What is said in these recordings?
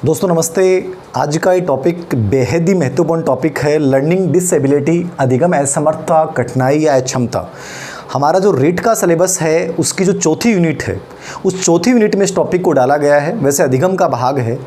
दोस्तों नमस्ते। आज का ये टॉपिक बेहद ही महत्वपूर्ण टॉपिक है, लर्निंग डिसेबिलिटी, अधिगम असमर्थता, कठिनाई या अक्षमता। हमारा जो रीट का सिलेबस है उसकी जो चौथी यूनिट है, उस चौथी यूनिट में इस टॉपिक को डाला गया है। वैसे अधिगम का भाग है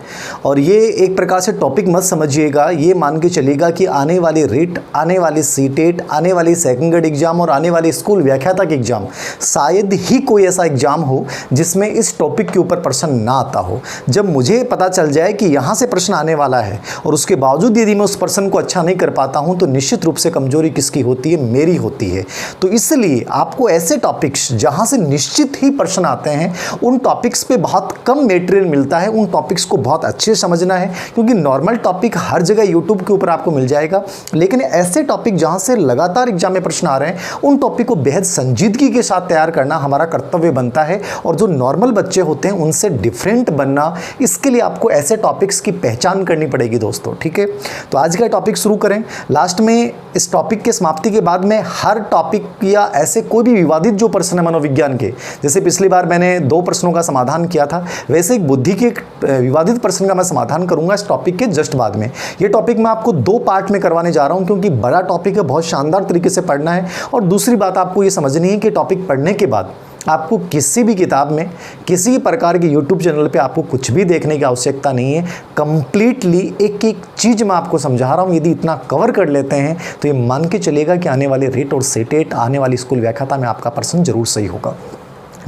और ये एक प्रकार से टॉपिक मत समझिएगा, ये मान के चलिएगा कि आने वाली रीट, आने वाली सीटेट, आने वाली सेकंड ग्रेड एग्जाम और आने वाली स्कूल व्याख्याता के एग्जाम, शायद ही कोई ऐसा एग्जाम हो जिसमें इस टॉपिक के ऊपर प्रश्न ना आता हो। जब मुझे पता चल जाए कि यहाँ से प्रश्न आने वाला है और उसके बावजूद यदि मैं उस प्रश्न को अच्छा नहीं कर पाता हूँ तो निश्चित रूप से कमजोरी किसकी होती है? मेरी होती है। तो इसलिए आपको ऐसे टॉपिक्स जहाँ से निश्चित ही प्रश्न आते हैं, उन टॉपिक्स पे बहुत कम मटेरियल मिलता है, उन टॉपिक्स को बहुत अच्छे से समझना है, क्योंकि नॉर्मल टॉपिक हर जगह यूट्यूब के ऊपर आपको मिल जाएगा। लेकिन ऐसे टॉपिक जहाँ से लगातार एग्जाम में प्रश्न आ रहे हैं, उन टॉपिक को बेहद संजीदगी के साथ तैयार करना हमारा कर्तव्य बनता है। और जो नॉर्मल बच्चे होते हैं उनसे डिफरेंट बनना, इसके लिए आपको ऐसे टॉपिक्स की पहचान करनी पड़ेगी दोस्तों। ठीक है, तो आज का टॉपिक शुरू करें। लास्ट में इस टॉपिक के समाप्ति के बाद में हर टॉपिक या ऐसे कोई भी विवादित जो प्रश्न है मनोविज्ञान के, जैसे पिछली बार मैंने 2 प्रश्नों का समाधान किया था, वैसे एक बुद्धि के विवादित प्रश्न का मैं समाधान करूंगा इस टॉपिक के जस्ट बाद में। ये टॉपिक मैं आपको 2 पार्ट में करवाने जा रहा हूं, क्योंकि बड़ा टॉपिक है, बहुत शानदार तरीके से पढ़ना है। और दूसरी बात आपको ये समझनी है कि टॉपिक पढ़ने के बाद आपको किसी भी किताब में, किसी प्रकार के यूट्यूब चैनल पे आपको कुछ भी देखने की आवश्यकता नहीं है। कंप्लीटली एक एक चीज़ मैं आपको समझा रहा हूँ। यदि इतना कवर कर लेते हैं तो ये मान के चलेगा कि आने वाले रीट और सेटेट, आने वाली स्कूल व्याख्याता में आपका प्रश्न जरूर सही होगा।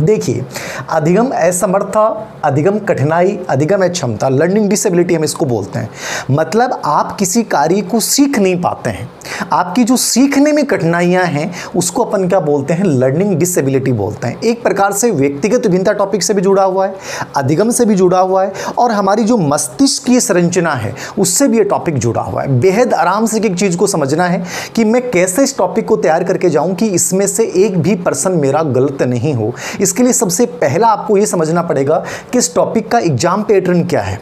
देखिए, अधिगम असमर्थता, अधिगम कठिनाई, अधिगम अक्षमता, लर्निंग डिसेबिलिटी हम इसको बोलते हैं। मतलब आप किसी कार्य को सीख नहीं पाते हैं, आपकी जो सीखने में कठिनाइयां हैं उसको अपन क्या बोलते हैं? लर्निंग डिसेबिलिटी बोलते हैं। एक प्रकार से व्यक्तिगत विभिन्नता टॉपिक से भी जुड़ा हुआ है, अधिगम से भी जुड़ा हुआ है, और हमारी जो मस्तिष्क की संरचना है उससे भी ये टॉपिक जुड़ा हुआ है। बेहद आराम से एक चीज़ को समझना है कि मैं कैसे इस टॉपिक को तैयार करके जाऊँ कि इसमें से एक भी प्रश्न मेरा गलत नहीं हो। इसके लिए सबसे पहला आपको यह समझना पड़ेगा कि इस टॉपिक का एग्जाम पैटर्न क्या है,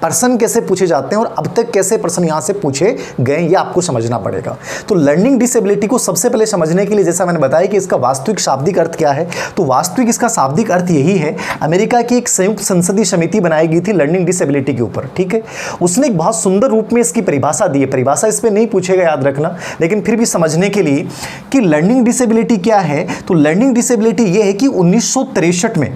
प्रश्न कैसे पूछे जाते हैं और अब तक कैसे प्रश्न यहां से पूछे गए, ये आपको समझना पड़ेगा। तो लर्निंग डिसेबिलिटी को सबसे पहले समझने के लिए, जैसा मैंने बताया कि इसका वास्तविक शाब्दिक अर्थ क्या है, तो वास्तविक इसका शाब्दिक अर्थ यही है। अमेरिका की एक संयुक्त संसदीय समिति बनाई गई थी लर्निंग डिसेबिलिटी के ऊपर। ठीक है, उसने एक बहुत सुंदर रूप में इसकी परिभाषा दी है। परिभाषा इस पर नहीं पूछेगा, याद रखना, लेकिन फिर भी समझने के लिए कि लर्निंग डिसेबिलिटी क्या है, तो लर्निंग डिसेबिलिटी यह है कि 1963 में,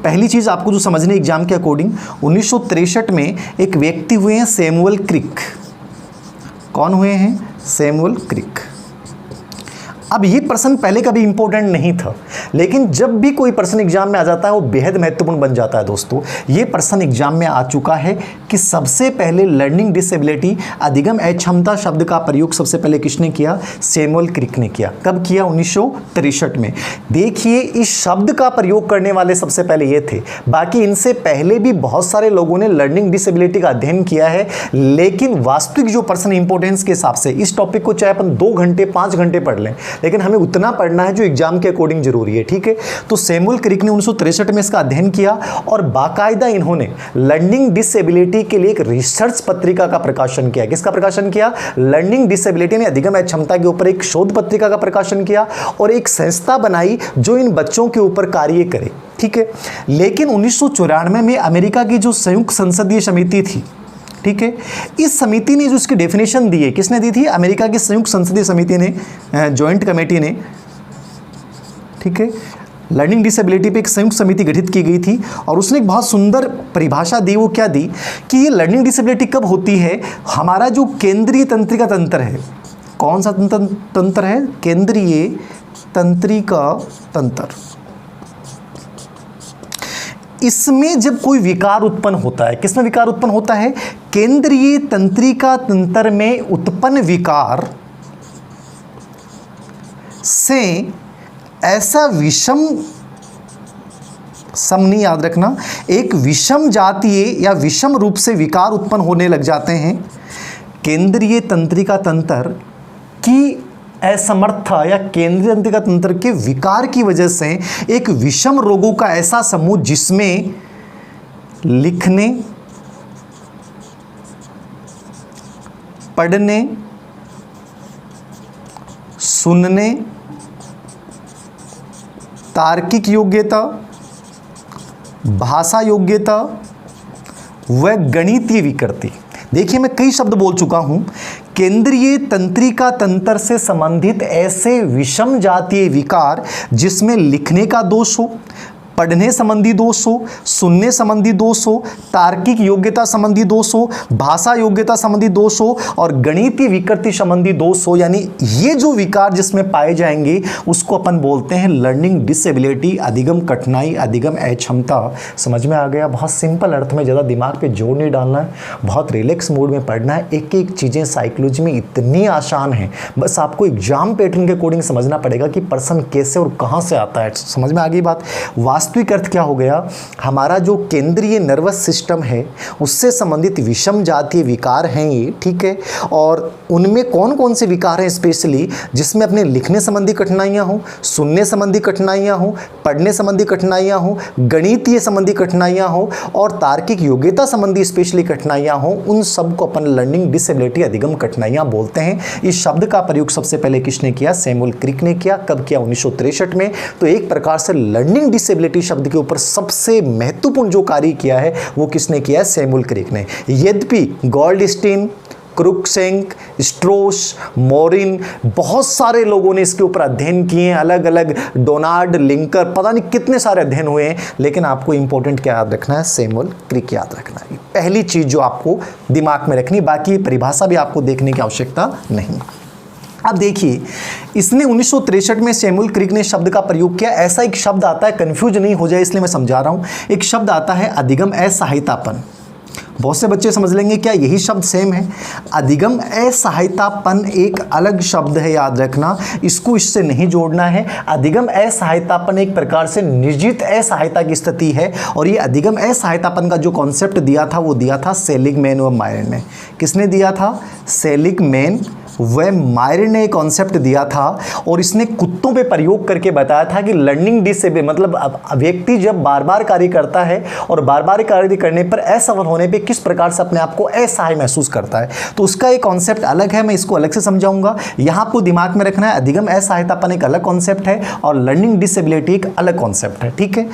पहली चीज़ आपको जो समझने एग्जाम के अकॉर्डिंग, 1963 में एक व्यक्ति हुए हैं सैमुअल क्रिक। कौन हुए हैं? सैमुअल क्रिक। अब ये प्रश्न पहले कभी इंपॉर्टेंट नहीं था, लेकिन जब भी कोई प्रश्न एग्जाम में आ जाता है वो बेहद महत्वपूर्ण बन जाता है दोस्तों। ये प्रश्न एग्जाम में आ चुका है कि सबसे पहले लर्निंग डिसेबिलिटी, अधिगम अक्षमता शब्द का प्रयोग सबसे पहले किसने किया? सैमुअल क्रिक ने किया। कब किया? 1963 में। देखिए, इस शब्द का प्रयोग करने वाले सबसे पहले ये थे। बाकी इनसे पहले भी बहुत सारे लोगों ने लर्निंग डिसेबिलिटी का अध्ययन किया है, लेकिन वास्तविक जो प्रश्न इंपॉर्टेंस के हिसाब से इस टॉपिक को चाहे अपन 2 घंटे 5 घंटे पढ़ लें, लेकिन हमें उतना पढ़ना है जो एग्जाम के अकॉर्डिंग जरूरी है। ठीक है, तो सैमुअल क्रिक ने 1963 में इसका अध्ययन किया और बाकायदा इन्होंने लर्निंग डिसेबिलिटी के लिए एक रिसर्च पत्रिका का प्रकाशन किया। किसका प्रकाशन किया? लर्निंग डिसेबिलिटी ने अधिगम अक्षमता के ऊपर एक शोध पत्रिका का प्रकाशन किया और एक संस्था बनाई जो इन बच्चों के ऊपर कार्य करे। ठीक है, लेकिन 1994 में अमेरिका की जो संयुक्त संसदीय समिति थी, ठीक है, इस समिति ने जो इसकी डेफिनेशन दी है, किसने दी थी? अमेरिका की संयुक्त संसदीय समिति ने, जॉइंट कमेटी ने। ठीक है, लर्निंग डिसेबिलिटी पे एक संयुक्त समिति गठित की गई थी और उसने एक बहुत सुंदर परिभाषा दी। वो क्या दी कि ये लर्निंग डिसेबिलिटी कब होती है? हमारा जो केंद्रीय तंत्रिका तंत्र है, कौन सा तंत्र है? केंद्रीय तंत्रिका तंत्र। इसमें जब कोई विकार उत्पन्न होता है, किसमें विकार उत्पन्न होता है? केंद्रीय तंत्रिका तंत्र में उत्पन्न विकार से ऐसा विषम, सम नहीं याद रखना, एक विषम जातीय या विषम रूप से विकार उत्पन्न होने लग जाते हैं। केंद्रीय तंत्रिका तंत्र की असमर्थता या केंद्रीय तंत्रिका तंत्र के विकार की वजह से एक विषम रोगों का ऐसा समूह जिसमें लिखने, पढ़ने, सुनने, तार्किक योग्यता, भाषा योग्यता व गणितीय विकृति। देखिए मैं कई शब्द बोल चुका हूं। केंद्रीय तंत्रिका तंत्र से संबंधित ऐसे विषम जातीय विकार जिसमें लिखने का दोष हो, पढ़ने संबंधी दोष हो, सुनने संबंधी दोष हो, तार्किक योग्यता संबंधी दोष हो, भाषा योग्यता संबंधी दोष हो और गणितीय विकृति संबंधी दोष हो, यानी ये जो विकार जिसमें पाए जाएंगे उसको अपन बोलते हैं लर्निंग डिसेबिलिटी, अधिगम कठिनाई, अधिगम अक्षमता। समझ में आ गया? बहुत सिंपल अर्थ में, ज़्यादा दिमाग पे जोर नहीं डालना है, बहुत रिलैक्स मूड में पढ़ना है। एक एक चीज़ें साइकोलॉजी में इतनी आसान है, बस आपको एग्जाम पैटर्न के अकॉर्डिंग समझना पड़ेगा कि पर्सन कैसे और कहाँ से आता है। समझ में आ गई बात? वास्तविक अर्थ क्या हो गया? हमारा जो केंद्रीय नर्वस सिस्टम है उससे संबंधित विषम जातीय विकार हैं ये, ठीक है। और उनमें कौन कौन से विकार हैं स्पेशली, जिसमें अपने लिखने संबंधी कठिनाइयां हो, सुनने संबंधी कठिनाइयां हो, पढ़ने संबंधी कठिनाइयां हो, गणितीय संबंधी कठिनाइयां हो और तार्किक योग्यता संबंधी स्पेशली कठिनाइयां हो, उन सब को अपन लर्निंग डिसेबिलिटी, अधिगम कठिनाइयां बोलते हैं। इस शब्द का प्रयोग सबसे पहले किसने किया? सैमुअल क्रिक ने किया। कब किया? 1963 में। तो एक प्रकार से लर्निंग डिसेबिलिटी शब्द के ऊपर सबसे महत्वपूर्ण जो कार्य किया है वो किसने किया है? सैमुअल क्रिक ने। यद्यपि गोल्डस्टीन, क्रुक्सेंक, स्ट्रोस, मोरिन, बहुत सारे लोगों ने इसके ऊपर अध्ययन किए हैं, अलग अलग डोनाल्ड लिंकर, पता नहीं कितने सारे अध्ययन हुए हैं, लेकिन आपको इंपॉर्टेंट क्या याद रखना है? सैमुअल क्रिक याद रखना है। पहली चीज जो आपको दिमाग में रखनी, बाकी परिभाषा भी आपको देखने की आवश्यकता नहीं। अब देखिए, इसने 1963 में सैमुअल क्रिक ने शब्द का प्रयोग किया। ऐसा एक शब्द आता है, कंफ्यूज नहीं हो जाए इसलिए मैं समझा रहा हूं। एक शब्द आता है अधिगम असहायतापन। बहुत से बच्चे समझ लेंगे क्या यही शब्द सेम है? अधिगम असहायतापन एक अलग शब्द है, याद रखना, इसको इससे नहीं जोड़ना है। अधिगम असहायतापन एक प्रकार से निर्जित असहायता की स्थिति है और ये अधिगम असहायतापन का जो कॉन्सेप्ट दिया था वो दिया था सेलिगमैन व मायरन ने। किसने दिया था? सेलिगमैन व मायरन ने कॉन्सेप्ट दिया था और इसने कुत्तों पे प्रयोग करके बताया था कि लर्निंग डिसेबिलिटी मतलब व्यक्ति जब बार बार कार्य करता है और बार बार कार्य करने पर असफल होने पे किस प्रकार से अपने आप को असहाय महसूस करता है, तो उसका एक कॉन्सेप्ट अलग है। मैं इसको अलग से समझाऊंगा। यहाँ आपको दिमाग में रखना है, अधिगम असहायतापन एक अलग कॉन्सेप्ट है और लर्निंग डिसेबिलिटी एक अलग कॉन्सेप्ट है, ठीक है।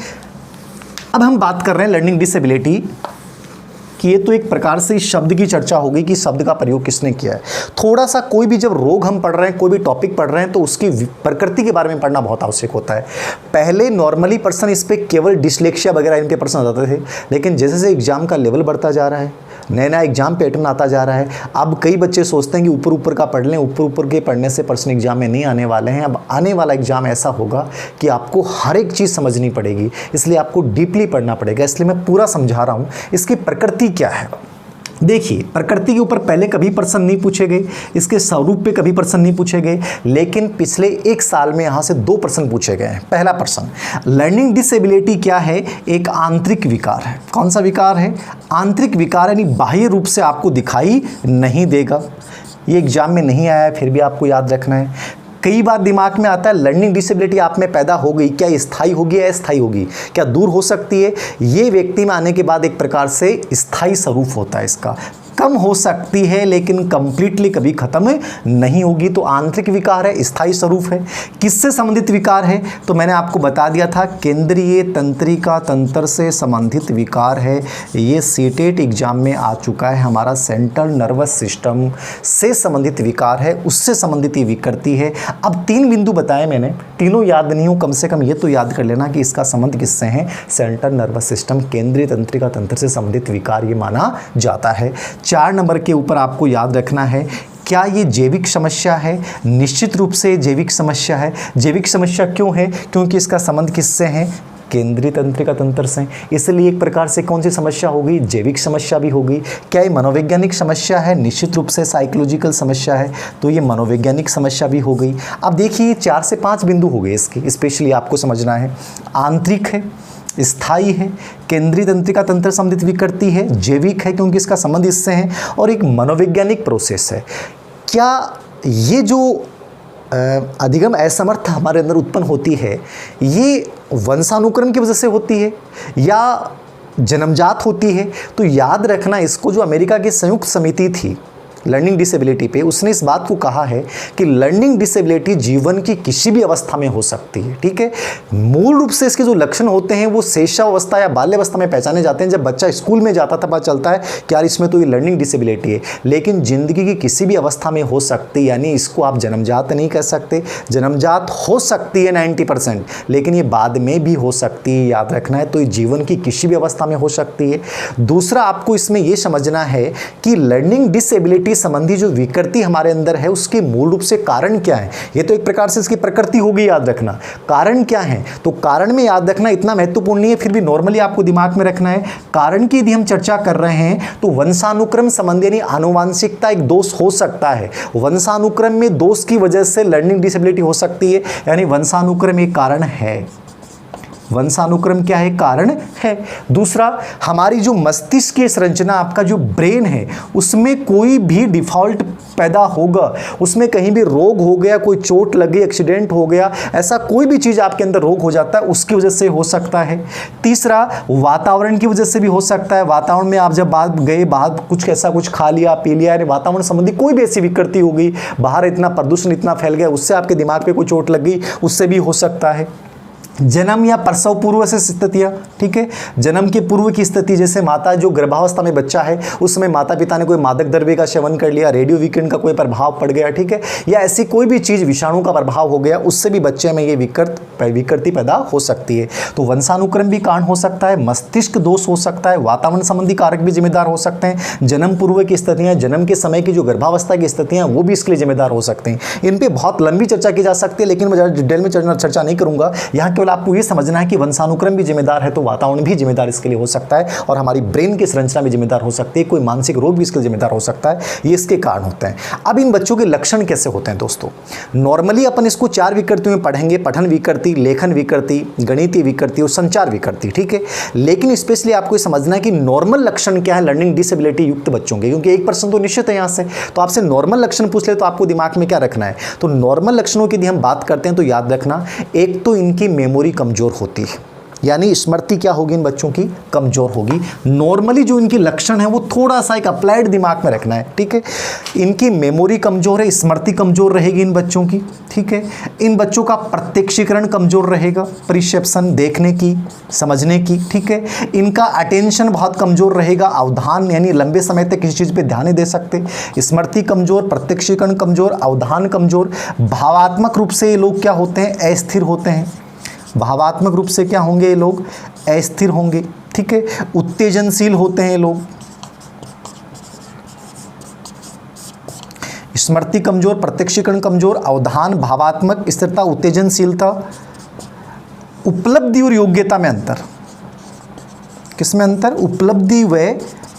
अब हम बात कर रहे हैं लर्निंग डिसेबिलिटी कि ये तो एक प्रकार से इस शब्द की चर्चा हो गई कि शब्द का प्रयोग किसने किया है। थोड़ा सा कोई भी जब रोग हम पढ़ रहे हैं, कोई भी टॉपिक पढ़ रहे हैं, तो उसकी प्रकृति के बारे में पढ़ना बहुत आवश्यक होता है। पहले नॉर्मली पर्सन इस पर केवल डिस्लेक्सिया वगैरह इनके पर्सन आ जाते थे, लेकिन जैसे जैसे एग्जाम का लेवल बढ़ता जा रहा है, नया नया एग्जाम पैटर्न आता जा रहा है, अब कई बच्चे सोचते हैं कि ऊपर ऊपर का पढ़ लें, ऊपर ऊपर के पढ़ने से पर्सन एग्जाम में नहीं आने वाले हैं। अब आने वाला एग्जाम ऐसा होगा कि आपको हर एक चीज़ समझनी पड़ेगी, इसलिए आपको डीपली पढ़ना पड़ेगा। इसलिए मैं पूरा समझा रहा हूँ इसकी प्रकृति क्या है। देखिए, प्रकृति के ऊपर पहले कभी प्रश्न नहीं पूछे गए, इसके स्वरूप पे कभी प्रश्न नहीं पूछे गए, लेकिन पिछले एक साल में यहाँ से 2 प्रश्न पूछे गए हैं। पहला प्रश्न, लर्निंग डिसेबिलिटी क्या है? एक आंतरिक विकार है। कौन सा विकार है? आंतरिक विकार, यानी बाह्य रूप से आपको दिखाई नहीं देगा। ये एग्जाम में नहीं आया है, फिर भी आपको याद रखना है। कई बार दिमाग में आता है लर्निंग डिसेबिलिटी आप में पैदा हो गई, क्या स्थायी होगी या अस्थायी होगी, क्या दूर हो सकती है? ये व्यक्ति में आने के बाद एक प्रकार से स्थायी स्वरूप होता है इसका, कम हो सकती है लेकिन कंप्लीटली कभी खत्म नहीं होगी। तो आंतरिक विकार है, स्थायी स्वरूप है। किससे संबंधित विकार है? तो मैंने आपको बता दिया था, केंद्रीय तंत्रिका तंत्र से संबंधित विकार है। ये सीटेट एग्जाम में आ चुका है। हमारा सेंट्रल नर्वस सिस्टम से संबंधित विकार है, उससे संबंधित ये विकृति है। अब 3 बिंदु बताए मैंने, तीनों याद नहीं हो, कम से कम ये तो याद कर लेना कि इसका संबंध किससे है? सेंट्रल नर्वस सिस्टम, केंद्रीय तंत्रिका तंत्र से संबंधित विकार ये माना जाता है। 4 नंबर के ऊपर आपको याद रखना है, क्या ये जैविक समस्या है? निश्चित रूप से जैविक समस्या है। जैविक समस्या क्यों है? क्योंकि इसका संबंध किससे है? केंद्रीय तंत्रिका तंत्र से। इसलिए एक प्रकार से कौन सी समस्या होगी? जैविक समस्या भी होगी। क्या ये मनोवैज्ञानिक समस्या है? निश्चित रूप से साइकोलॉजिकल समस्या है, तो ये मनोवैज्ञानिक समस्या भी हो गई। अब देखिए 4 से 5 बिंदु हो गए इसके, स्पेशली आपको समझना है। आंतरिक है, स्थायी है, केंद्रीय तंत्रिका तंत्र संबंधित विकृति है, जैविक है क्योंकि इसका संबंध इससे है, और एक मनोवैज्ञानिक प्रोसेस है। क्या ये जो अधिगम असमर्थ हमारे अंदर उत्पन्न होती है, ये वंशानुक्रम की वजह से होती है या जन्मजात होती है? तो याद रखना, इसको जो अमेरिका की संयुक्त समिति थी, लर्निंग डिसेबिलिटी पे, उसने इस बात को कहा है कि लर्निंग डिसेबिलिटी जीवन की किसी भी अवस्था में हो सकती है। ठीक है, मूल रूप से इसके जो लक्षण होते हैं वो शैशवावस्था या बाल्यावस्था में पहचाने जाते हैं। जब बच्चा स्कूल में जाता था पता चलता है कि यार इसमें तो ये लर्निंग डिसेबिलिटी है, लेकिन जिंदगी की किसी भी अवस्था में हो सकती है। यानी इसको आप जन्मजात नहीं कह सकते, जन्मजात हो सकती है 90%, लेकिन ये बाद में भी हो सकती है, याद रखना है। तो ये जीवन की किसी भी अवस्था में हो सकती है। दूसरा, आपको इसमें यह समझना है कि लर्निंग डिसेबिलिटी संबंधी जो विकृति हमारे अंदर है उसके मूल रूप से कारण क्या है। ये तो एक प्रकार से इसकी प्रकृति होगी, याद रखना। कारण क्या है, तो कारण में याद रखना इतना महत्वपूर्ण नहीं है, फिर भी नॉर्मली आपको दिमाग में रखना है। कारण की यदि हम चर्चा कर रहे हैं तो वंशानुक्रम संबंधी यानी आनुवांशिकता एक दोष हो सकता है। वंशानुक्रम में दोष की वजह से लर्निंग डिसेबिलिटी हो सकती है, यानी वंशानुक्रम एक कारण है। वंशानुक्रम क्या है, कारण है। दूसरा, हमारी जो मस्तिष्क की संरचना, आपका जो ब्रेन है, उसमें कोई भी डिफॉल्ट पैदा होगा, उसमें कहीं भी रोग हो गया, कोई चोट लगी, एक्सीडेंट हो गया, ऐसा कोई भी चीज़ आपके अंदर रोग हो जाता है, उसकी वजह से हो सकता है। तीसरा, वातावरण की वजह से भी हो सकता है। वातावरण में आप जब बाहर कुछ ऐसा कुछ खा लिया, पी लिया, यानी वातावरण संबंधी कोई भी ऐसी विकृति हो गई, बाहर इतना प्रदूषण इतना फैल गया, उससे आपके दिमाग पे कोई चोट लग गई, उससे भी हो सकता है। जन्म या प्रसव पूर्व से स्थितियाँ, ठीक है, जन्म के पूर्व की स्थिति, जैसे माता जो गर्भावस्था में बच्चा है उसमें माता पिता ने कोई मादक द्रव्य का सेवन कर लिया, रेडियो वीकेंड का कोई प्रभाव पड़ गया, ठीक है, या ऐसी कोई भी चीज़ विषाणु का प्रभाव हो गया, उससे भी बच्चे में ये विकृति पैदा हो सकती है। तो वंशानुक्रम भी कारण हो सकता है, मस्तिष्क दोष हो सकता है, वातावरण संबंधी कारक भी जिम्मेदार हो सकते हैं, जन्म पूर्व की स्थितियाँ, जन्म के समय की जो गर्भावस्था की स्थितियाँ वो भी इसके लिए जिम्मेदार हो सकते हैं। इन पर बहुत लंबी चर्चा की जा सकती है, लेकिन मैं ज़्यादा डिटेल में चर्चा नहीं करूँगा। यहाँ केवल आपको ये समझना है कि वंशानुक्रम भी जिम्मेदार है, तो वातावरण भी जिम्मेदार इसके लिए हो सकता है, और हमारी ब्रेन की संरचना भी जिम्मेदार हो सकती है, कोई मानसिक रोग भी इसके लिए जिम्मेदार हो सकता है। ये इसके कारण होते हैं। अब इन बच्चों के लक्षण कैसे होते हैं दोस्तों? नॉर्मली अपन इसको 4 विकृतियों में पढ़ेंगे, पठन विकृति, लेखन विकृति, गणितीय विकृति और संचार विकृति, ठीक है। लेकिन स्पेशली आपको ये समझना है कि नॉर्मल लक्षण क्या है लर्निंग डिसेबिलिटी युक्त बच्चों के, क्योंकि 1% तो निश्चित है यहाँ से। तो आपसे नॉर्मल लक्षण पूछ ले तो आपको दिमाग में क्या रखना है? तो नॉर्मल लक्षणों की यदि हम बात करते हैं तो याद रखना, एक तो इनकी मेमोरी कमजोर होती है, यानी स्मृति क्या होगी इन बच्चों की? कमजोर होगी। नॉर्मली जो इनके लक्षण है वो थोड़ा सा एक अप्लाइड दिमाग में रखना है, ठीक है। इनकी मेमोरी कमजोर है, स्मृति कमजोर रहेगी इन बच्चों की, ठीक है। इन बच्चों का प्रत्यक्षीकरण कमजोर रहेगा, परिसेप्शन, देखने की, समझने की, ठीक है। इनका अटेंशन बहुत कमजोर रहेगा, अवधान यानी लंबे समय तक किसी चीज़ पे ध्यान नहीं दे सकते। स्मृति कमजोर, प्रत्यक्षीकरण कमजोर, अवधान कमजोर। भावात्मक रूप से ये लोग क्या होते हैं? अस्थिर होते हैं। भावात्मक रूप से क्या होंगे ये लोग? अस्थिर होंगे, ठीक है। उत्तेजनशील होते हैं ये लोग। स्मृति कमजोर, प्रत्यक्षीकरण कमजोर, अवधान, भावात्मक, स्थिरता, उत्तेजनशीलता। उपलब्धि और योग्यता में अंतर। किसमें अंतर? उपलब्धि व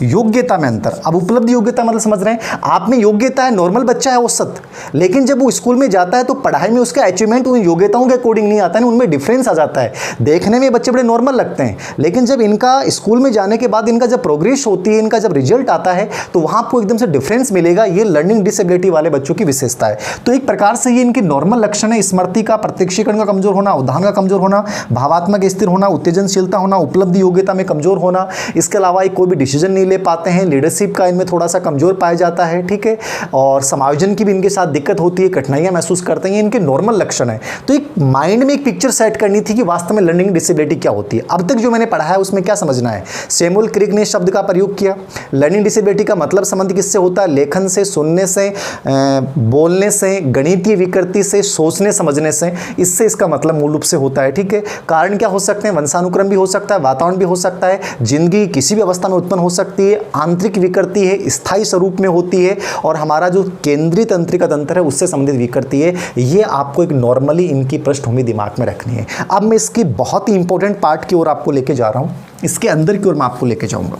योग्यता में अंतर। अब उपलब्धि योग्यता मतलब समझ रहे हैं, आप में योग्यता है, नॉर्मल बच्चा है औसत, लेकिन जब वो स्कूल में जाता है तो पढ़ाई में उसका अचीवमेंट उन योग्यताओं के अकॉर्डिंग नहीं आता है, उनमें डिफरेंस आ जाता है। देखने में बच्चे बड़े नॉर्मल लगते हैं, लेकिन जब इनका स्कूल में जाने के बाद इनका जब प्रोग्रेस होती है, इनका जब रिजल्ट आता है, तो वहाँ आपको एकदम से डिफरेंस मिलेगा। ये लर्निंग डिसेबिलिटी वाले बच्चों की विशेषता है। तो एक प्रकार से ये इनके नॉर्मल लक्षण है, स्मृति का, प्रत्यक्षीकरण का कमजोर होना, अवधान का कमजोर होना, भावात्मक स्थिर होना, उत्तेजनशीलता होना, उपलब्धि योग्यता में कमजोर होना। इसके अलावा कोई भी डिसीजन नहीं ले पाते हैं, लीडरशिप का इनमें थोड़ा सा कमजोर पाया जाता है, ठीक है। और समायोजन की भी इनके साथ दिक्कत होती है, कठिनाइयां महसूस करते हैं, इनके नॉर्मल लक्षण है। तो एक माइंड में एक पिक्चर सेट करनी थी कि वास्तव में लर्निंग डिसेबिलिटी क्या होती है। अब तक जो मैंने पढ़ा है उसमें क्या समझना है? सैमुअल क्रिक ने शब्द का प्रयोग किया। लर्निंग डिसेबिलिटी का मतलब संबंध किससे होता है? लेखन से, सुनने से, बोलने से, गणितीय विकृति से, सोचने समझने से। इससे इसका मतलब मूल रूप से होता है, ठीक है। कारण क्या हो सकते हैं? वंशानुक्रम भी हो सकता है, वातावरण भी हो सकता है, जिंदगी किसी भी अवस्था में उत्पन्न हो सकती है, आंतरिक विकृति है, स्थायी स्वरूप में होती है, और हमारा जो केंद्रीय तंत्रिका तंत्र है उससे संबंधित विकृति है। ये आपको एक नॉर्मली इनकी पृष्ठभूमि दिमाग में रखनी है। अब मैं इसकी बहुत ही इंपॉर्टेंट पार्ट की ओर आपको लेके जा रहा हूं, इसके अंदर की ओर मैं आपको लेके जाऊंगा।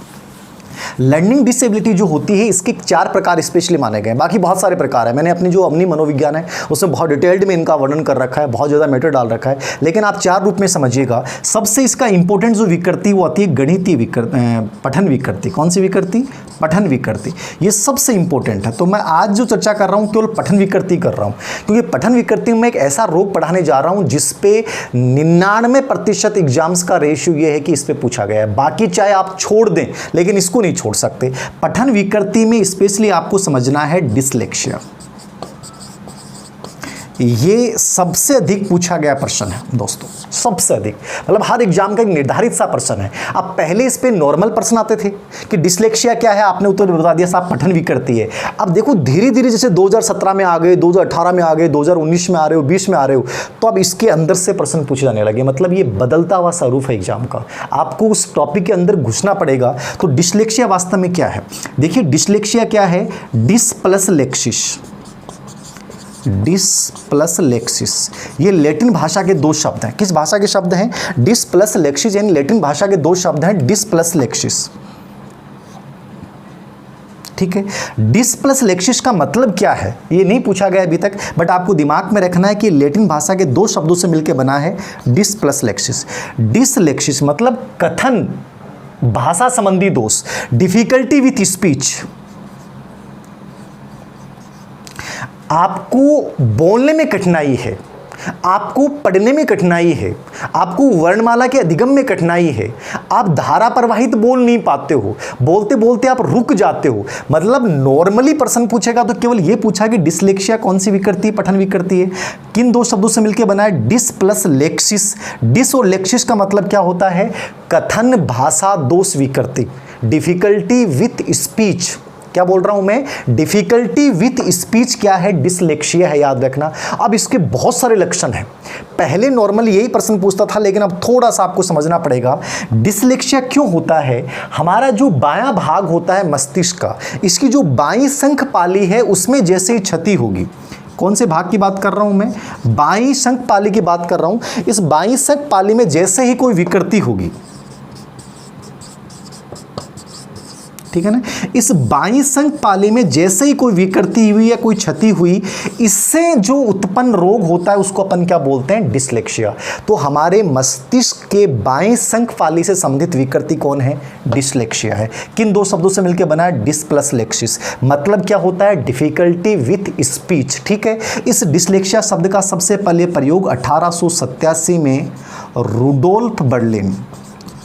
लर्निंग डिसेबिलिटी जो होती है इसके 4 प्रकार स्पेशली माने गए, बाकी बहुत सारे प्रकार है। मैंने अपनी जो अपनी मनोविज्ञान है उसमें बहुत डिटेल्ड में इनका वर्णन कर रखा है, बहुत ज़्यादा मैटर डाल रखा है, लेकिन आप 4 रूप में समझिएगा। सबसे इसका इंपॉर्टेंट जो विकृति वो आती है गणितीय विकृति, पठन विकृति। कौन सी विकृति? पठन विकृति, ये सबसे इंपॉर्टेंट है। तो मैं आज जो चर्चा कर रहा हूँ केवल पठन विकृति कर रहा हूँ, क्योंकि पठन विकृति में एक ऐसा रोग पढ़ाने जा रहा हूँ जिसपे 99% एग्जाम्स का रेशियो ये है कि इस पे पूछा गया है। बाकी चाहे आप छोड़ दें लेकिन इसको नहीं छोड़ सकते। पठन विकृति में स्पेशली आपको समझना है डिसलेक्सिया, ये सबसे अधिक पूछा गया प्रश्न है दोस्तों, सबसे अधिक, मतलब हर एग्जाम का एक निर्धारित सा प्रश्न है। अब पहले इस पे नॉर्मल प्रश्न आते थे कि डिसलेक्सिया क्या है, आपने उत्तर बता दिया साहब पठन विकृति है। अब देखो धीरे धीरे जैसे 2017 में आ गए, 2018 में आ गए, 2019 में आ रहे हो, 20 में आ रहे हो, तो अब इसके अंदर से प्रश्न पूछे जाने लगे। मतलब ये बदलता हुआ स्वरूप है एग्जाम का, आपको उस टॉपिक के अंदर घुसना पड़ेगा। तो डिसलेक्सिया वास्तव में क्या है, देखिए डिसलेक्सिया क्या है, dys plus lexis, dys plus lexis, ये लैटिन भाषा के दो शब्द हैं। किस भाषा के शब्द हैं, डिस प्लस लेक्सिस, यानी लैटिन भाषा के दो शब्द हैं डिस प्लस लेक्सिस, ठीक है। डिस प्लस लेक्सिस का मतलब क्या है ये नहीं पूछा गया अभी तक, बट आपको दिमाग में रखना है कि लैटिन भाषा के दो शब्दों से मिलकर बना है dys plus lexis. Dys lexis मतलब कथन, भाषा संबंधी दोष, डिफिकल्टी विथ स्पीच, आपको बोलने में कठिनाई है, आपको पढ़ने में कठिनाई है, आपको वर्णमाला के अधिगम में कठिनाई है, आप धारा प्रवाहित बोल नहीं पाते हो, बोलते बोलते आप रुक जाते हो। मतलब नॉर्मली प्रश्न पूछेगा तो केवल ये पूछा कि डिसलेक्सिया कौन सी विकृति, पठन विकृति है, किन दो शब्दों से मिलकर बना है, डिस प्लस लेक्सिस। डिस और लेक्सिस का मतलब क्या होता है, कथन भाषा दोष विकृति, डिफिकल्टी विथ स्पीच। क्या बोल रहा हूं मैं, डिफिकल्टी विथ स्पीच क्या है, डिसलेक्सिया है, याद रखना। अब इसके बहुत सारे लक्षण हैं, पहले नॉर्मल यही प्रश्न पूछता था लेकिन अब थोड़ा सा आपको समझना पड़ेगा डिसलेक्सिया क्यों होता है। हमारा जो बायां भाग होता है मस्तिष्क का, इसकी जो बाईं शंख पाली है उसमें जैसे ही क्षति होगी, कौन से भाग की बात कर रहा हूं मैं, बाईं शंख पाली की बात कर रहा हूं। इस बाईं शंख पाली में जैसे ही कोई विकृति होगी, ठीक है ना, इस बाईं शंख पाली में जैसे ही कोई विकृति हुई या कोई क्षति हुई, इससे जो उत्पन्न रोग होता है उसको अपन क्या बोलते हैं, डिसलेक्सिया। तो हमारे मस्तिष्क के बाईं शंख पाली से संबंधित विकृति कौन है, डिसलेक्सिया है। किन दो शब्दों से मिलकर बना है, डिस प्लस लेक्सिस। मतलब क्या होता है, डिफिकल्टी विथ स्पीच, ठीक है। इस डिसलेक्सिया शब्द का सबसे पहले प्रयोग 1887 में रुडोल्फ बर्लिन,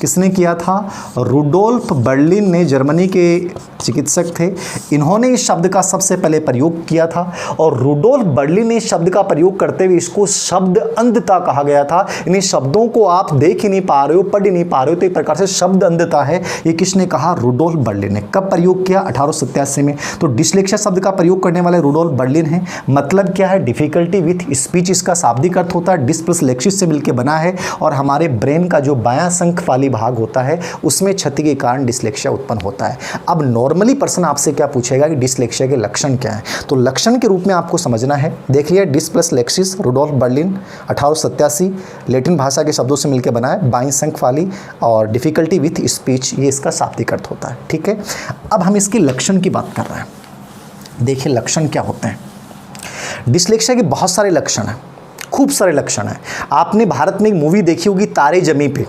किसने किया था, रुडोल्फ बर्लिन ने, जर्मनी के चिकित्सक थे, इन्होंने इस शब्द का सबसे पहले प्रयोग किया था। और रुडोल्फ बर्लिन ने इस शब्द का प्रयोग करते हुए इसको शब्द अंधता कहा गया था। इन शब्दों को आप देख ही नहीं पा रहे हो, पढ़ ही नहीं पा रहे हो, तो एक प्रकार से शब्द अंधता है। ये किसने कहा, रुडोल्फ बर्लिन ने। कब प्रयोग किया, 1887 में। तो डिसलेक्सिया शब्द का प्रयोग करने वाले रुडोल्फ बर्लिन है। मतलब क्या है, डिफिकल्टी विथ स्पीच, इसका शाब्दिक अर्थ होता है डिस प्लस लेक्सिस से मिलकर बना है। और हमारे ब्रेन का जो बायां शंख वाली भाग होता है उसमें क्षति के कारण डिसलेक्सिया उत्पन्न होता है। अब नॉर्मली प्रश्न आपसे क्या पूछेगा कि डिसलेक्सिया के लक्षण क्या हैं, तो लक्षण के रूप में आपको समझना है। देखिए, dys plus lexis, Rudolf Berlin, 1887, Latin भाषा के शब्दों से मिलकर बना है, बाईं शंख वाली, और डिफिकल्टी विथ स्पीच, ये इसका शाब्दिक अर्थ होता है, ठीक है। अब हम इसके लक्षण की बात कर रहे हैं। देखिए लक्षण क्या होते हैं। डिसलेक्सिया के बहुत सारे लक्षण हैं, खूब सारे लक्षण हैं। आपने भारत में एक मूवी देखी होगी तारे जमी पे,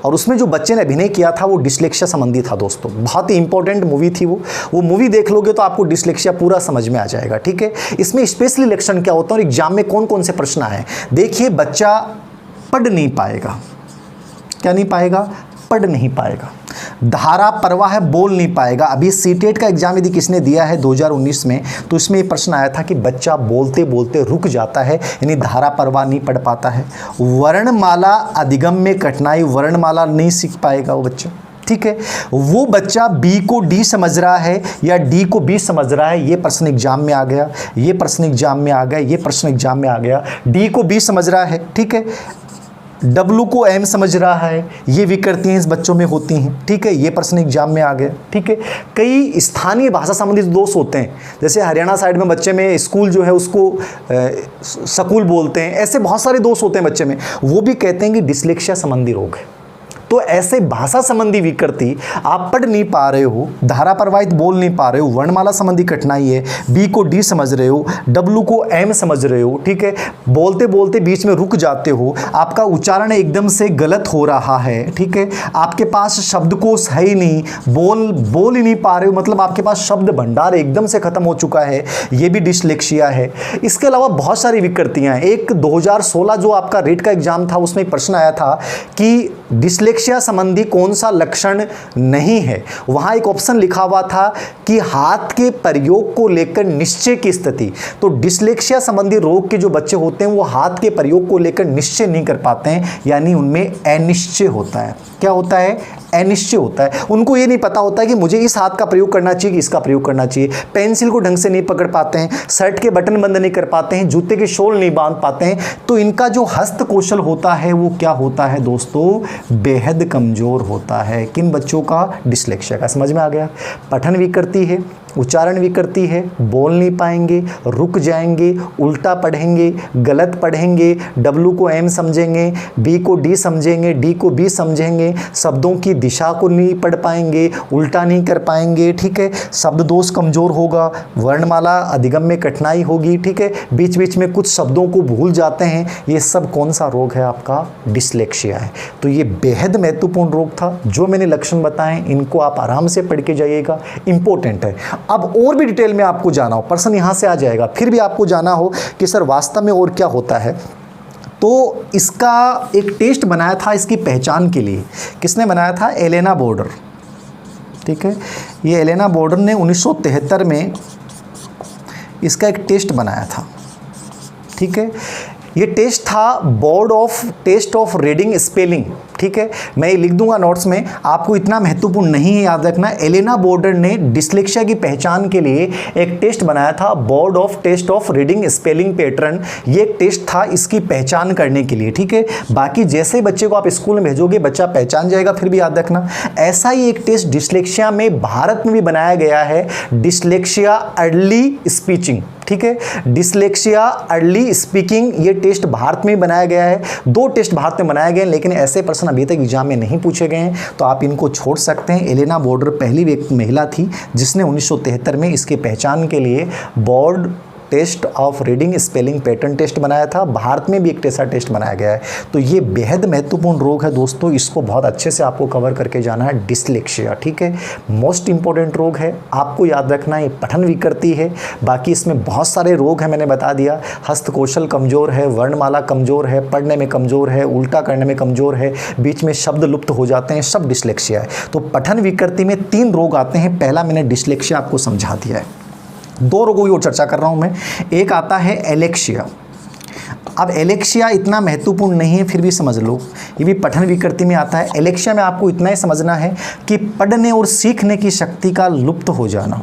और उसमें जो बच्चे ने अभिनय किया था वो डिसलेक्सिया संबंधी था दोस्तों। बहुत ही इंपॉर्टेंट मूवी थी वो मूवी देख लोगे तो आपको डिसलेक्सिया पूरा समझ में आ जाएगा, ठीक है। इसमें स्पेशली लक्षण क्या होता है और एग्जाम में कौन कौन से प्रश्न आए। देखिए, बच्चा पढ़ नहीं पाएगा, क्या नहीं पाएगा, पढ़ नहीं पाएगा, धारा प्रवाह बोल नहीं पाएगा। अभी सीटेट का एग्जाम यदि किसने दिया है 2019 में, तो इसमें ये प्रश्न आया था कि बच्चा बोलते बोलते रुक जाता है, यानी धारा प्रवाह नहीं पढ़ पाता है। वर्णमाला अधिगम में कठिनाई, वर्णमाला नहीं सीख पाएगा वो बच्चा, ठीक है। वो बच्चा बी को डी समझ रहा है या डी को बी समझ रहा है, ये प्रश्न एग्जाम में आ गया, ये प्रश्न एग्जाम में आ गया, ये प्रश्न एग्जाम में आ गया। डी को बी समझ रहा है, ठीक है, डब्लू को एम समझ रहा है, ये विकृतियाँ इस बच्चों में होती हैं, ठीक है, ये प्रश्न एग्जाम में आ गया, ठीक है। कई स्थानीय भाषा संबंधित दोष होते हैं, जैसे हरियाणा साइड में बच्चे में स्कूल जो है उसको स्कूल बोलते हैं, ऐसे बहुत सारे दोष होते हैं बच्चे में, वो भी कहते हैं कि डिसलेक्सिया संबंधी रोग है। तो ऐसे भाषा संबंधी विकृति, आप पढ़ नहीं पा रहे हो, धारा प्रवाहित बोल नहीं पा रहे हो, वर्णमाला संबंधी कठिनाई है, बी को डी समझ रहे हो, डब्ल्यू को एम समझ रहे हो, ठीक है, बोलते बोलते बीच में रुक जाते हो, आपका उच्चारण एकदम से गलत हो रहा है, ठीक है, आपके पास शब्दकोश है ही नहीं, बोल ही नहीं पा रहे हो, मतलब आपके पास शब्द भंडार एकदम से खत्म हो चुका है, ये भी डिसलेक्सिया है। इसके अलावा बहुत सारी विकृतियां हैं। एक 2016 जो आपका रेट का एग्जाम था उसमें एक प्रश्न आया था कि डिसलेक्सिया संबंधी कौन सा लक्षण नहीं है। वहां एक ऑप्शन लिखा हुआ था कि हाथ के प्रयोग को लेकर निश्चय की स्थिति। तो डिसलेक्सिया संबंधी रोग के जो बच्चे होते हैं वो हाथ के प्रयोग को लेकर निश्चय नहीं कर पाते हैं, यानी उनमें अनिश्चय होता है। क्या होता है? अनिश्चय होता है। उनको ये नहीं पता होता है कि मुझे इस हाथ का प्रयोग करना चाहिए कि इसका प्रयोग करना चाहिए। पेंसिल को ढंग से नहीं पकड़ पाते हैं, शर्ट के बटन बंद नहीं कर पाते हैं, जूते के शोल नहीं बांध पाते हैं। तो इनका जो हस्त कौशल होता है वो क्या होता है दोस्तों? बेहद कमजोर होता है। किन बच्चों का? डिसलेक्सिया का। समझ में आ गया? पठन विकृति है, उच्चारण विकृति है, बोल नहीं पाएंगे, रुक जाएंगे, उल्टा पढ़ेंगे, गलत पढ़ेंगे, डब्ल्यू को एम समझेंगे, बी को डी समझेंगे, डी को बी समझेंगे, शब्दों की दिशा को नहीं पढ़ पाएंगे, उल्टा नहीं कर पाएंगे, ठीक है, शब्द दोष कमजोर होगा, वर्णमाला अधिगम में कठिनाई होगी, ठीक है, बीच बीच में कुछ शब्दों को भूल जाते हैं। ये सब कौन सा रोग है? आपका डिसलेक्सिया है। तो ये बेहद महत्वपूर्ण रोग था। जो मैंने लक्षण बताए इनको आप आराम से पढ़ के जाइएगा, इंपॉर्टेंट है। अब और भी डिटेल में आपको जाना हो, प्रश्न यहां से आ जाएगा, फिर भी आपको जाना हो कि सर वास्तव में और क्या होता है, तो इसका एक टेस्ट बनाया था इसकी पहचान के लिए। किसने बनाया था? एलेना बोर्डर, ठीक है। ये एलेना बोर्डर ने 1973 में इसका एक टेस्ट बनाया था, ठीक है। ये टेस्ट था board of test of reading spelling, ठीक है। मैं ये लिख दूंगा नोट्स में, आपको इतना महत्वपूर्ण नहीं है, याद रखना। एलेना बोर्डर ने डिसलेक्सिया की पहचान के लिए एक टेस्ट बनाया था, board of test of reading spelling pattern. ये एक टेस्ट था इसकी पहचान करने के लिए, ठीक है। बाकी जैसे बच्चे को आप स्कूल में भेजोगे बच्चा पहचान जाएगा, फिर भी याद रखना। ऐसा ही एक टेस्ट डिसलेक्सिया में भारत में भी बनाया गया है, डिसलेक्सिया अर्ली स्पीचिंग, ठीक है। डिसलेक्सिया अर्ली स्पीकिंग, ये टेस्ट भारत में बनाया गया है। 2 टेस्ट भारत में बनाए गए, लेकिन ऐसे प्रश्न अभी तक एग्जाम में नहीं पूछे गए हैं, तो आप इनको छोड़ सकते हैं। एलेना बोर्डर पहली महिला थी जिसने 1973 में इसकी पहचान के लिए board test of reading spelling pattern test बनाया था। भारत में भी एक ऐसा टेस्ट बनाया गया है। तो ये बेहद महत्वपूर्ण रोग है दोस्तों, इसको बहुत अच्छे से आपको कवर करके जाना है। डिसलेक्सिया, ठीक है, मोस्ट इंपॉर्टेंट रोग है, आपको याद रखना है। पठन विकृति है, बाकी इसमें बहुत सारे रोग हैं, मैंने बता दिया। हस्तकौशल कमज़ोर है, वर्णमाला कमज़ोर है, पढ़ने में कमज़ोर है, उल्टा करने में कमज़ोर है, बीच में शब्द लुप्त हो जाते हैं, सब डिसलेक्सिया है। तो पठन विकृति में 3 रोग आते हैं। पहला मैंने डिसलेक्सिया आपको समझा दिया है। 2 रोगों की और चर्चा कर रहा हूं मैं। एक आता है एलेक्सिया। अब एलेक्सिया इतना महत्वपूर्ण नहीं है, फिर भी समझ लो, ये भी पठन विकृति में आता है। एलेक्सिया में आपको इतना ही समझना है कि पढ़ने और सीखने की शक्ति का लुप्त हो जाना।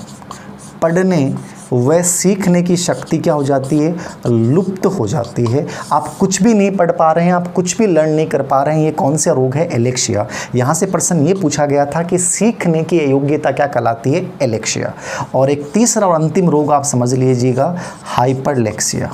पढ़ने व सीखने की शक्ति क्या हो जाती है? लुप्त हो जाती है। आप कुछ भी नहीं पढ़ पा रहे हैं, आप कुछ भी लर्न नहीं कर पा रहे हैं। ये कौन सा रोग है? एलेक्सिया। यहाँ से प्रश्न ये पूछा गया था कि सीखने की अयोग्यता क्या कहलाती है? एलेक्सिया। और एक तीसरा और अंतिम रोग आप समझ लीजिएगा, हाइपरलेक्सिया।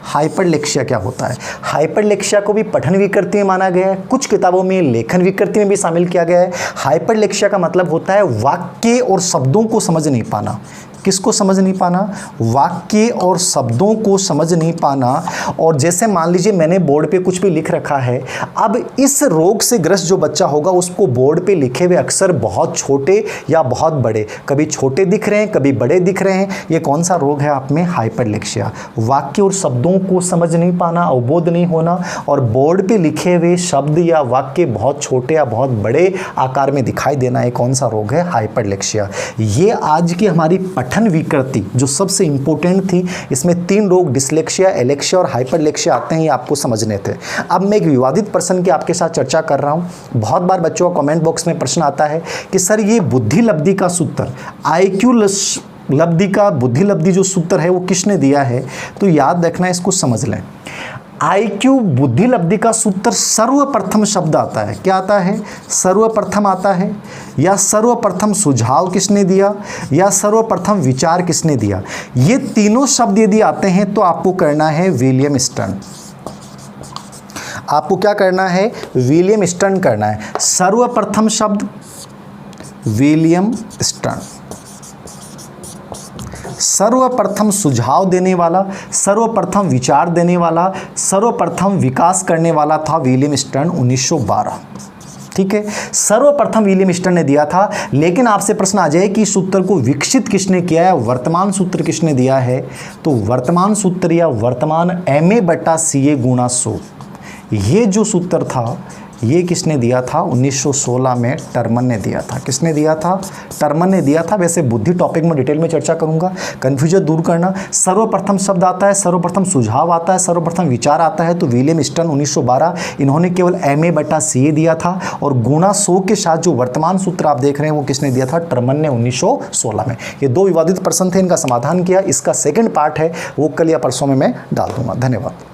हाइपरलेक्सिया क्या होता है? हाइपरलेक्सिया को भी पठन विकृति में माना गया है, कुछ किताबों में लेखन विकृति में भी शामिल किया गया है। हाइपरलेक्सिया का मतलब होता है वाक्य और शब्दों को समझ नहीं पाना। किसको समझ नहीं पाना? वाक्य और शब्दों को समझ नहीं पाना। और जैसे मान लीजिए मैंने बोर्ड पे कुछ भी लिख रखा है, अब इस रोग से ग्रस्त जो बच्चा होगा उसको बोर्ड पे लिखे हुए अक्षर बहुत छोटे या बहुत बड़े, कभी छोटे दिख रहे हैं कभी बड़े दिख रहे हैं। ये कौन सा रोग है आप में? हाइपरलेक्सिया। वाक्य और शब्दों को समझ नहीं पाना, अवबोध नहीं होना, और बोर्ड पे लिखे हुए शब्द या वाक्य बहुत छोटे या बहुत बड़े आकार में दिखाई देना, ये कौन सा रोग है? हाइपरलेक्सिया। ये आज की हमारी पठन विकृति जो सबसे इंपॉर्टेंट थी, इसमें 3 रोग डिसलेक्सिया, एलेक्सिया और हाइपरलेक्सिया आते हैं, ये आपको समझने थे। अब मैं एक विवादित प्रश्न की आपके साथ चर्चा कर रहा हूं। बहुत बार बच्चों का कमेंट बॉक्स में प्रश्न आता है कि सर ये बुद्धि लब्धि का सूत्र, IQ लब्धि का बुद्धि लब्धि जो सूत्र है वो किसने दिया है? तो याद रखना, इसको समझ लें। IQ बुद्धि लब्धि का सूत्र सर्वप्रथम शब्द आता है। क्या आता है? सर्वप्रथम आता है, या सर्वप्रथम सुझाव किसने दिया, या सर्वप्रथम विचार किसने दिया। ये तीनों शब्द यदि आते हैं तो आपको करना है विलियम स्टर्न। आपको क्या करना है, विलियम स्टर्न करना है। सर्वप्रथम शब्द विलियम स्टर्न, सर्वप्रथम सुझाव देने वाला, सर्वप्रथम विचार देने वाला, सर्वप्रथम विकास करने वाला था विलियम स्टर्न 1912। ठीक है, सर्वप्रथम विलियम स्टर्न ने दिया था। लेकिन आपसे प्रश्न आ जाए कि सूत्र को विकसित किसने किया है, वर्तमान सूत्र किसने दिया है, तो वर्तमान सूत्र या वर्तमान ma/ca गुणा 100, ये जो सूत्र था ये किसने दिया था, 1916 में टर्मन ने दिया था। किसने दिया था, टर्मन ने दिया था। वैसे बुद्धि टॉपिक में डिटेल में चर्चा करूंगा, कन्फ्यूजन दूर करना। सर्वप्रथम शब्द आता है, सर्वप्रथम सुझाव आता है, सर्वप्रथम विचार आता है, तो विलियम स्टर्न 1912 इन्होंने केवल ma/ca दिया था। और गुणा 100 के साथ जो वर्तमान सूत्र आप देख रहे हैं वो किसने दिया था, टर्मन ने 1916 में। ये दो विवादित प्रश्न थे, इनका समाधान किया। इसका सेकेंड पार्ट है वो कल या परसों में मैं डाल दूंगा। धन्यवाद।